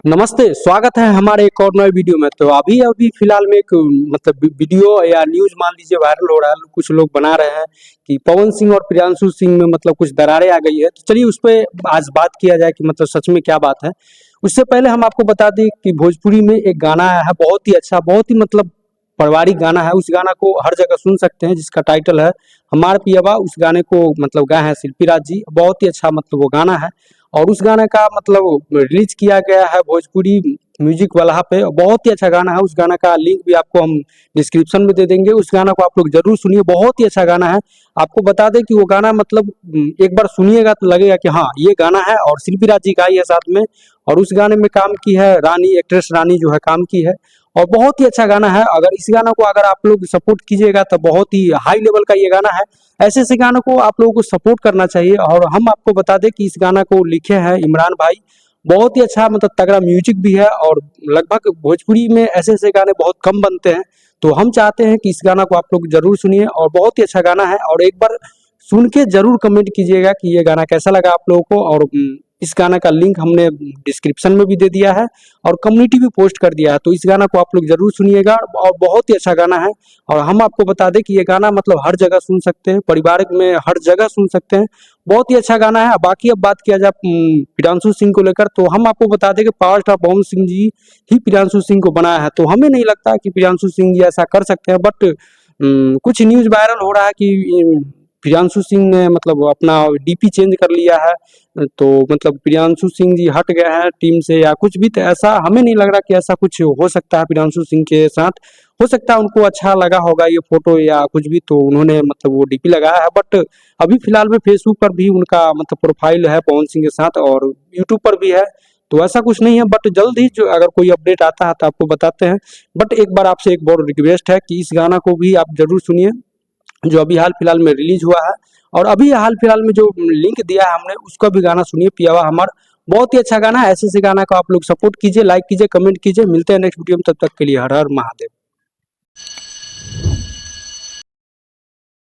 नमस्ते, स्वागत है हमारे एक और नए वीडियो में। तो अभी अभी फिलहाल में एक मतलब वीडियो या न्यूज मान लीजिए वायरल हो रहा है। कुछ लोग बना रहे हैं कि पवन सिंह और प्रियांशु सिंह में मतलब कुछ दरारें आ गई है। तो चलिए उस पे आज बात किया जाए कि मतलब सच में क्या बात है। उससे पहले हम आपको बता दें कि भोजपुरी में एक गाना आया है बहुत ही अच्छा, बहुत ही मतलब पारिवारिक गाना है। उस गाना को हर जगह सुन सकते हैं, जिसका टाइटल है हमार पियवा। उस गाने को मतलब गाए हैं शिल्पी राज जी। बहुत ही अच्छा मतलब वो गाना है और उस गाने का मतलब रिलीज किया गया है भोजपुरी म्यूजिक वाला पे। बहुत ही अच्छा गाना है। उस गाना का लिंक भी आपको हम डिस्क्रिप्शन में दे देंगे। उस गाना को आप लोग जरूर सुनिए, बहुत ही अच्छा गाना है। आपको बता दें कि वो गाना मतलब एक बार सुनिएगा तो लगेगा कि हाँ ये गाना है, और शिल्पी राज जी गाई है साथ में। और उस गाने में काम की है रानी, एक्ट्रेस रानी जो है काम की है। और बहुत ही अच्छा गाना है। अगर इस गाना को अगर आप लोग सपोर्ट कीजिएगा तो बहुत ही हाई लेवल का ये गाना है। ऐसे ऐसे गानों को आप लोगों को सपोर्ट करना चाहिए। और हम आपको बता दें कि इस गाना को लिखे हैं इमरान भाई। बहुत ही अच्छा मतलब तगड़ा म्यूजिक भी है, और लगभग भोजपुरी में ऐसे ऐसे गाने बहुत कम बनते हैं। तो हम चाहते हैं कि इस गाना को आप लोग जरूर सुनिए, और बहुत ही अच्छा गाना है। और एक बार सुन के जरूर कमेंट कीजिएगा कि ये गाना कैसा लगा आप लोगों को। और इस गाना का लिंक हमने डिस्क्रिप्शन में भी दे दिया है और कम्युनिटी भी पोस्ट कर दिया है। तो इस गाना को आप लोग जरूर सुनिएगा, और बहुत ही अच्छा गाना है। और हम आपको बता दें कि ये गाना मतलब हर जगह सुन सकते हैं, पारिवारिक में हर जगह सुन सकते हैं। बहुत ही अच्छा गाना है। बाकी अब बात किया जाए प्रियांशु सिंह को लेकर, तो हम आपको बता दें कि पावर स्टार पवन सिंह जी ही प्रियांशु सिंह को बनाया है। तो हमें नहीं लगता कि प्रियांशु सिंह जी ऐसा कर सकते हैं, बट कुछ न्यूज वायरल हो रहा है कि प्रियांशु सिंह ने मतलब अपना डीपी चेंज कर लिया है। तो मतलब प्रियांशु सिंह जी हट गए हैं टीम से या कुछ भी। तो ऐसा हमें नहीं लग रहा कि ऐसा कुछ हो सकता है प्रियांशु सिंह के साथ। हो सकता है उनको अच्छा लगा होगा ये फोटो या कुछ भी, तो उन्होंने मतलब वो डीपी लगाया है। बट अभी फिलहाल में फेसबुक पर भी उनका मतलब प्रोफाइल है पवन सिंह के साथ, और यूट्यूब पर भी है। तो ऐसा कुछ नहीं है, बट जल्द ही जो अगर कोई अपडेट आता है तो आपको बताते हैं। बट एक बार आपसे एक और रिक्वेस्ट है कि इस गाना को भी आप जरूर सुनिए, जो अभी हाल फिलहाल में रिलीज हुआ है। और अभी हाल फिलहाल में जो लिंक दिया है हमने, उसका भी गाना सुनिए, पियावा हमार। बहुत ही अच्छा गाना है। ऐसे ऐसे गाना को आप लोग सपोर्ट कीजिए, लाइक कीजिए, कमेंट कीजिए। मिलते हैं नेक्स्ट वीडियो में, तब तक के लिए हर हर महादेव।